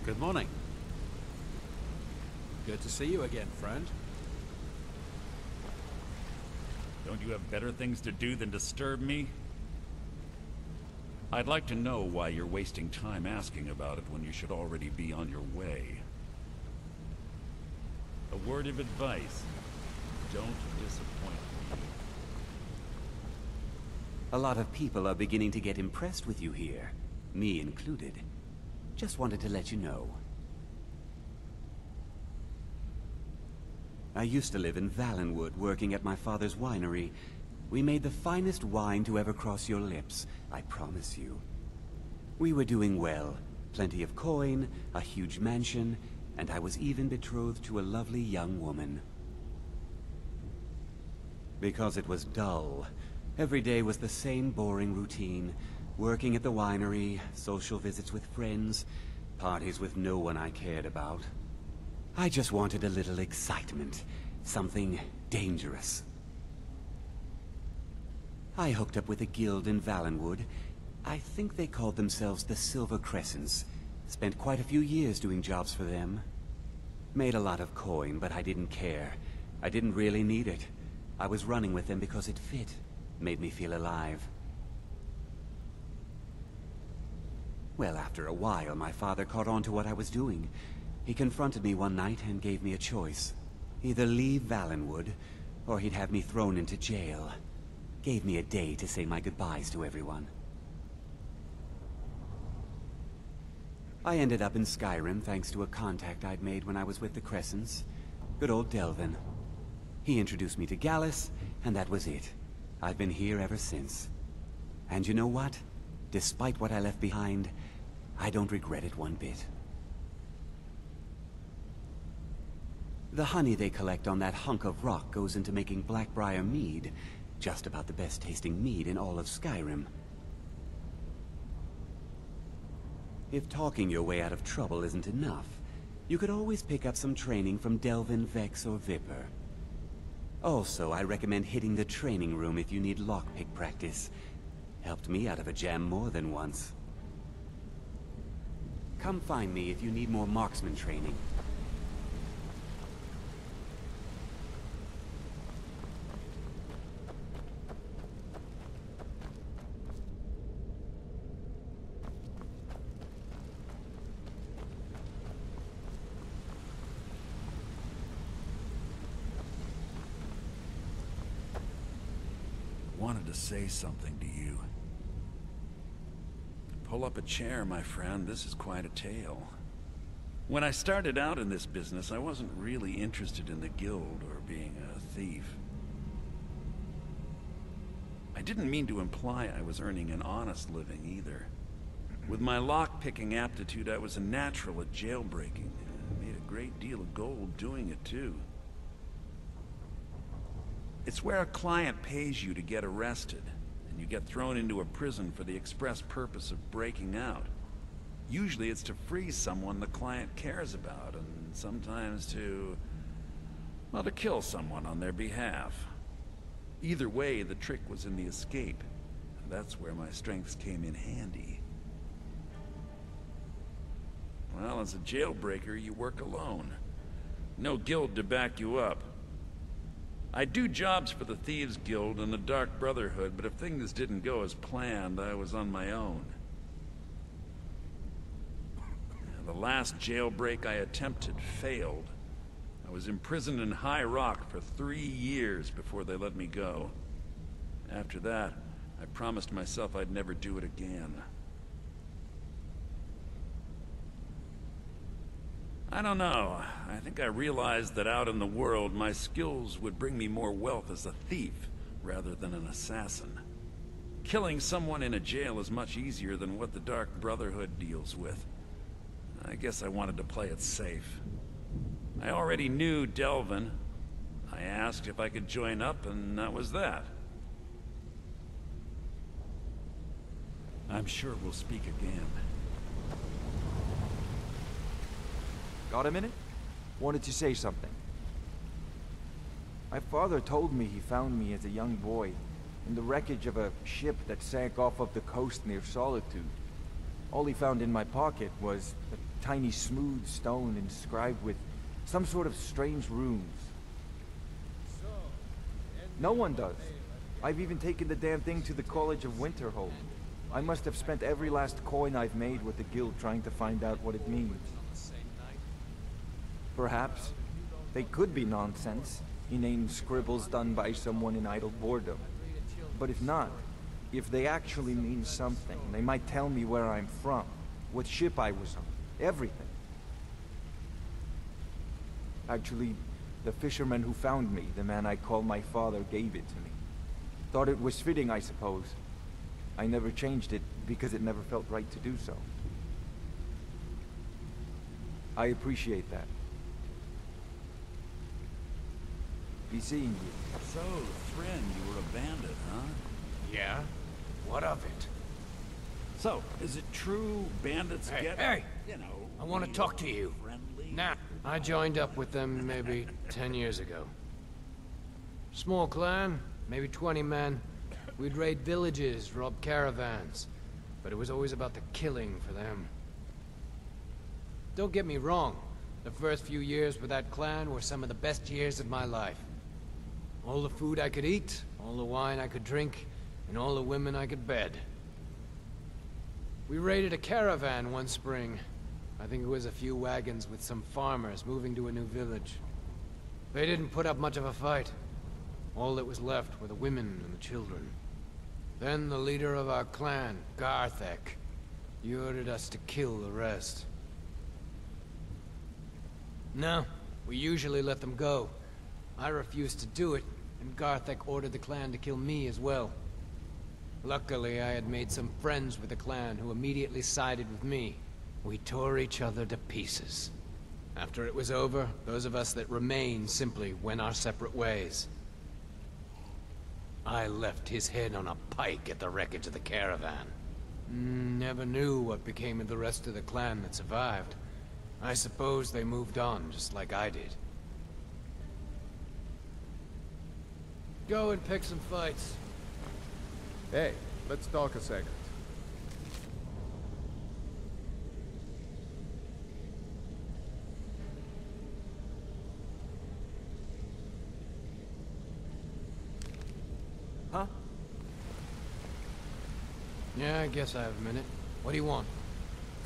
Good morning. Good to see you again, friend. Don't you have better things to do than disturb me? I'd like to know why you're wasting time asking about it when you should already be on your way. A word of advice. Don't disappoint me. A lot of people are beginning to get impressed with you here, me included. Just wanted to let you know. I used to live in Valenwood, working at my father's winery. We made the finest wine to ever cross your lips, I promise you. We were doing well. Plenty of coin, a huge mansion, and I was even betrothed to a lovely young woman. Because it was dull. Every day was the same boring routine. Working at the winery, social visits with friends, parties with no one I cared about. I just wanted a little excitement. Something dangerous. I hooked up with a guild in Valenwood. I think they called themselves the Silver Crescents. Spent quite a few years doing jobs for them. Made a lot of coin, but I didn't care. I didn't really need it. I was running with them because it fit. Made me feel alive. Well, after a while, my father caught on to what I was doing. He confronted me one night and gave me a choice. Either leave Valenwood, or he'd have me thrown into jail. Gave me a day to say my goodbyes to everyone. I ended up in Skyrim thanks to a contact I'd made when I was with the Crescents. Good old Delvin. He introduced me to Gallus, and that was it. I've been here ever since. And you know what? Despite what I left behind, I don't regret it one bit. The honey they collect on that hunk of rock goes into making Blackbriar mead, just about the best tasting mead in all of Skyrim. If talking your way out of trouble isn't enough, you could always pick up some training from Delvin, Vex, or Viper. Also, I recommend hitting the training room if you need lockpick practice. Helped me out of a jam more than once. Come find me if you need more marksman training. Wanted to say something to you. Pull up a chair, my friend. This is quite a tale. When I started out in this business, I wasn't really interested in the guild or being a thief. I didn't mean to imply I was earning an honest living either. With my lock-picking aptitude, I was a natural at jailbreaking. I made a great deal of gold doing it too. It's where a client pays you to get arrested, and you get thrown into a prison for the express purpose of breaking out. Usually it's to free someone the client cares about, and sometimes to kill someone on their behalf. Either way, the trick was in the escape, and that's where my strengths came in handy. Well, as a jailbreaker, you work alone. No guild to back you up. I do jobs for the Thieves Guild and the Dark Brotherhood, but if things didn't go as planned, I was on my own. The last jailbreak I attempted failed. I was imprisoned in High Rock for 3 years before they let me go. After that, I promised myself I'd never do it again. I don't know. I think I realized that out in the world, my skills would bring me more wealth as a thief, rather than an assassin. Killing someone in a jail is much easier than what the Dark Brotherhood deals with. I guess I wanted to play it safe. I already knew Delvin. I asked if I could join up, and that was that. I'm sure we'll speak again. Got a minute? Wanted to say something. My father told me he found me as a young boy in the wreckage of a ship that sank off of the coast near Solitude. All he found in my pocket was a tiny smooth stone inscribed with some sort of strange runes. No one does. I've even taken the damn thing to the College of Winterhold. I must have spent every last coin I've made with the guild trying to find out what it means. Perhaps they could be nonsense, inane scribbles done by someone in idle boredom. But if not, if they actually mean something, they might tell me where I'm from, what ship I was on, everything. Actually, the fisherman who found me, the man I call my father, gave it to me. Thought it was fitting, I suppose. I never changed it because it never felt right to do so. I appreciate that. Be seeing you. So, friend, you were a bandit, huh? Yeah? What of it? So, is it true bandits get... Hey! You know... I want to talk to you. Friendly? Nah. I joined up with them maybe 10 years ago. Small clan, maybe 20 men. We'd raid villages, rob caravans. But it was always about the killing for them. Don't get me wrong. The first few years with that clan were some of the best years of my life. All the food I could eat, all the wine I could drink, and all the women I could bed. We raided a caravan one spring. I think it was a few wagons with some farmers moving to a new village. They didn't put up much of a fight. All that was left were the women and the children. Then the leader of our clan, Garthek, he ordered us to kill the rest. No, we usually let them go. I refused to do it, and Garthek ordered the clan to kill me as well. Luckily, I had made some friends with the clan who immediately sided with me. We tore each other to pieces. After it was over, those of us that remained simply went our separate ways. I left his head on a pike at the wreckage of the caravan. Never knew what became of the rest of the clan that survived. I suppose they moved on, just like I did. Go and pick some fights. Hey, let's talk a second. Huh? Yeah, I guess I have a minute. What do you want?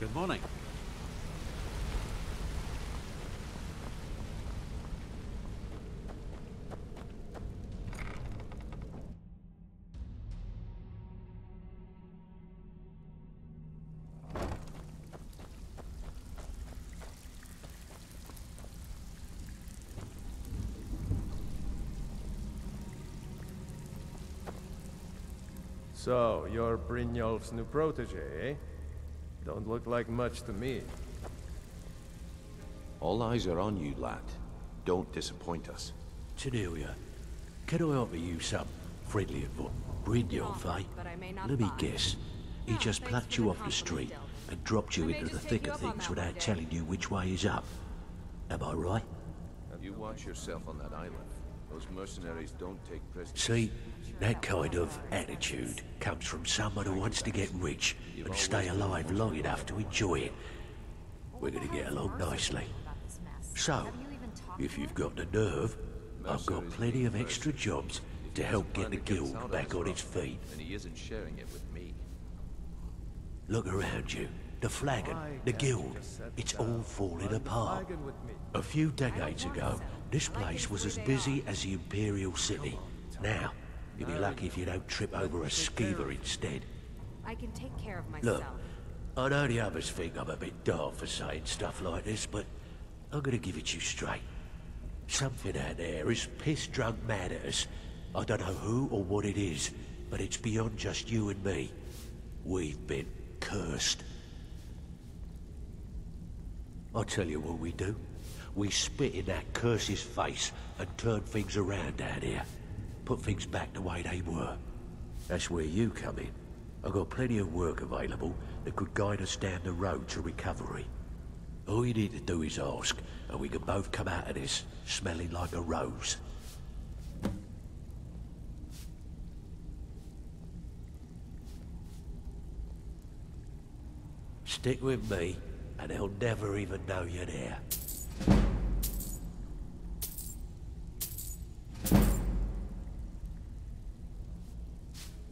Good morning. So, you're Brynjolf's new protege, eh? Don't look like much to me. All eyes are on you, lad. Don't disappoint us. Cornelia, can I offer you some friendly advice? Brynjolf, eh? Let me guess. He just plucked you off the street and dropped you into the thick of things without telling you which way is up. Am I right? You watch yourself on that island. Those mercenaries don't take prisoners. See, that kind of attitude comes from someone who wants to get rich and stay alive long enough to enjoy it. We're gonna get along nicely. So, if you've got the nerve, I've got plenty of extra jobs to help get the guild back on its feet. And he isn't sharing it with me. Look around you. The flagon, the guild, it's all falling apart. A few decades ago, this place was as busy as the Imperial City. Now, you'll be lucky if you don't trip over a skeever instead. I can take care of myself. Look, I know the others think I'm a bit daft for saying stuff like this, but I'm gonna give it you straight. Something out there is piss-drunk mad at us. I don't know who or what it is, but it's beyond just you and me. We've been cursed. I'll tell you what we do. We spit in that curse's face and turn things around down here. Put things back the way they were. That's where you come in. I've got plenty of work available that could guide us down the road to recovery. All you need to do is ask, and we can both come out of this smelling like a rose. Stick with me, and they'll never even know you're there.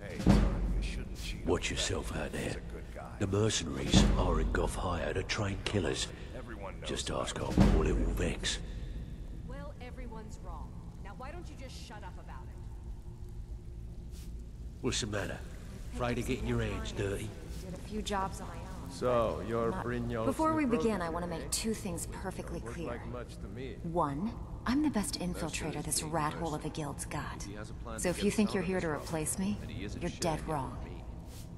Hey, son, you shouldn't cheat. Watch yourself out there. He's a good guy. The mercenaries are in off hire to train killers. Everyone knows Just about ask it. our poor little Vex. Well, everyone's wrong. Now why don't you just shut up about it? What's the matter? Afraid of getting your hands dirty? Did a few jobs on my own. So, you're Brynjolf's Before we new begin, I protege. want to make two things perfectly Look clear. like much to me. One, I'm the best infiltrator this rat hole of a guild's got. So if you think you're here to replace me, you're dead wrong.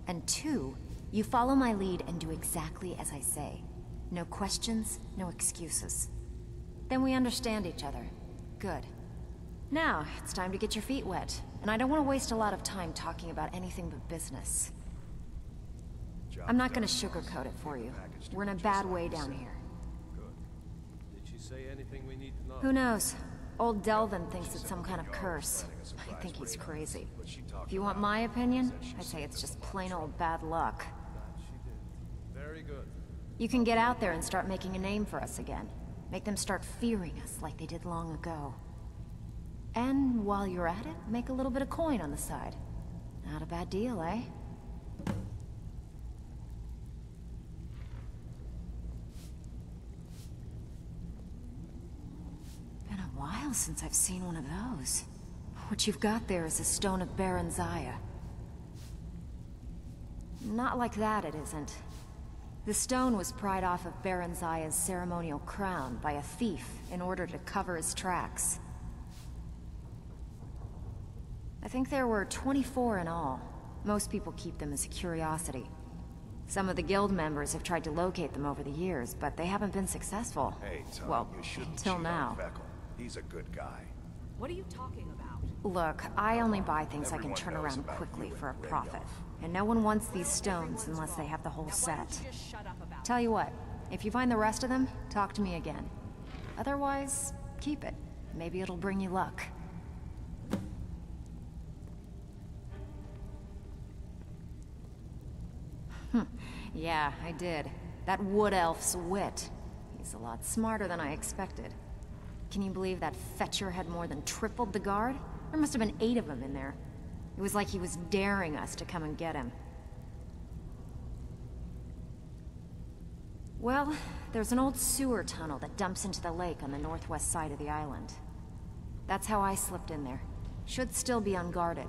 And two, you follow my lead and do exactly as I say. No questions, no excuses. Then we understand each other. Good. Now, it's time to get your feet wet. And I don't want to waste a lot of time talking about anything but business. I'm not gonna sugarcoat it for you. We're in a bad way down here. Did she say anything we need to know? Who knows? Old Delvin thinks it's some kind of curse. I think he's crazy. If you want my opinion, I'd say it's just plain old bad luck. She did. Very good. You can get out there and start making a name for us again. Make them start fearing us like they did long ago. And while you're at it, make a little bit of coin on the side. Not a bad deal, eh? Been a while since I've seen one of those. What you've got there is a stone of Baron Zaya. Not like that, it isn't. The stone was pried off of Baron Zaya's ceremonial crown by a thief in order to cover his tracks. I think there were 24 in all. Most people keep them as a curiosity. Some of the guild members have tried to locate them over the years, but they haven't been successful. Hey, Tom, well, you shouldn't until cheat now. on Feckle. He's a good guy. What are you talking about? Look, I only buy things I can Everyone turn knows around about quickly you for a and profit. Brynjolf. And no one wants these stones unless they have the whole Now why set. don't you just shut up about it? Tell you what, if you find the rest of them, talk to me again. Otherwise, keep it. Maybe it'll bring you luck. Yeah, I did. That wood elf's wit. He's a lot smarter than I expected. Can you believe that fetcher had more than tripled the guard? There must have been 8 of them in there. It was like he was daring us to come and get him. Well, there's an old sewer tunnel that dumps into the lake on the northwest side of the island. That's how I slipped in there. Should still be unguarded.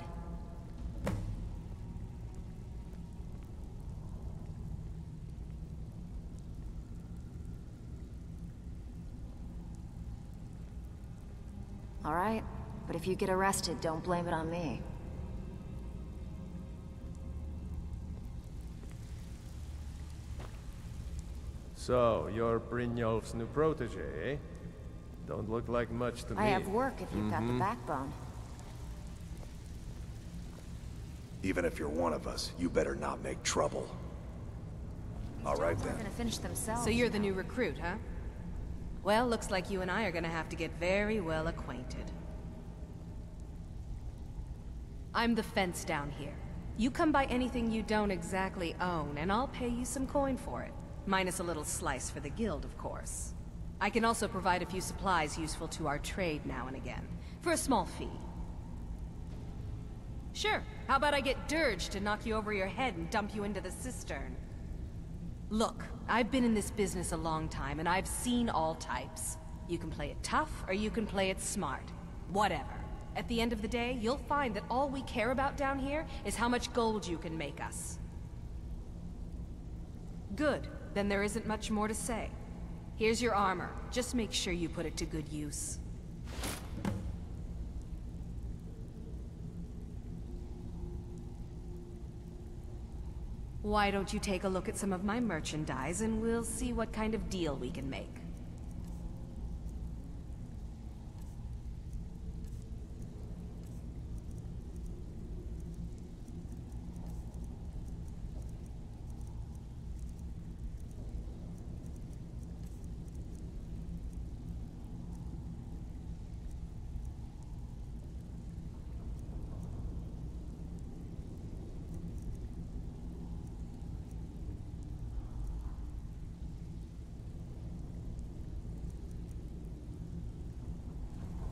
All right, but if you get arrested, don't blame it on me. So, you're Brynjolf's new protege, eh? Don't look like much to me. I have work if you've got the backbone. Even if you're one of us, you better not make trouble. All right They're then. gonna finish themselves. So you're the new recruit, huh? Well, looks like you and I are gonna have to get very well acquainted. I'm the fence down here. You come by anything you don't exactly own, and I'll pay you some coin for it. Minus a little slice for the guild, of course. I can also provide a few supplies useful to our trade now and again, for a small fee. Sure, how about I get Dirge to knock you over your head and dump you into the cistern? Look, I've been in this business a long time, and I've seen all types. You can play it tough, or you can play it smart. Whatever. At the end of the day, you'll find that all we care about down here is how much gold you can make us. Good. Then there isn't much more to say. Here's your armor. Just make sure you put it to good use. Why don't you take a look at some of my merchandise and we'll see what kind of deal we can make.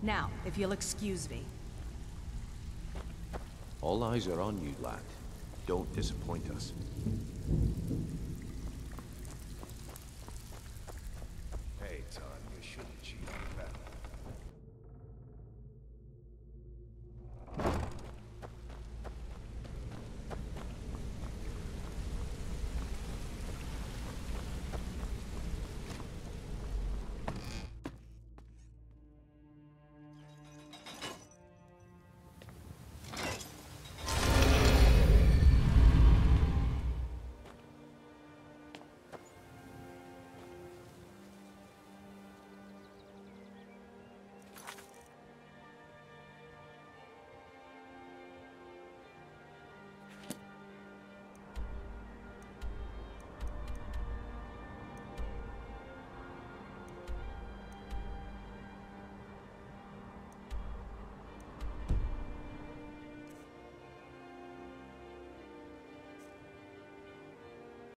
Now, if you'll excuse me. All eyes are on you, lad. Don't disappoint us.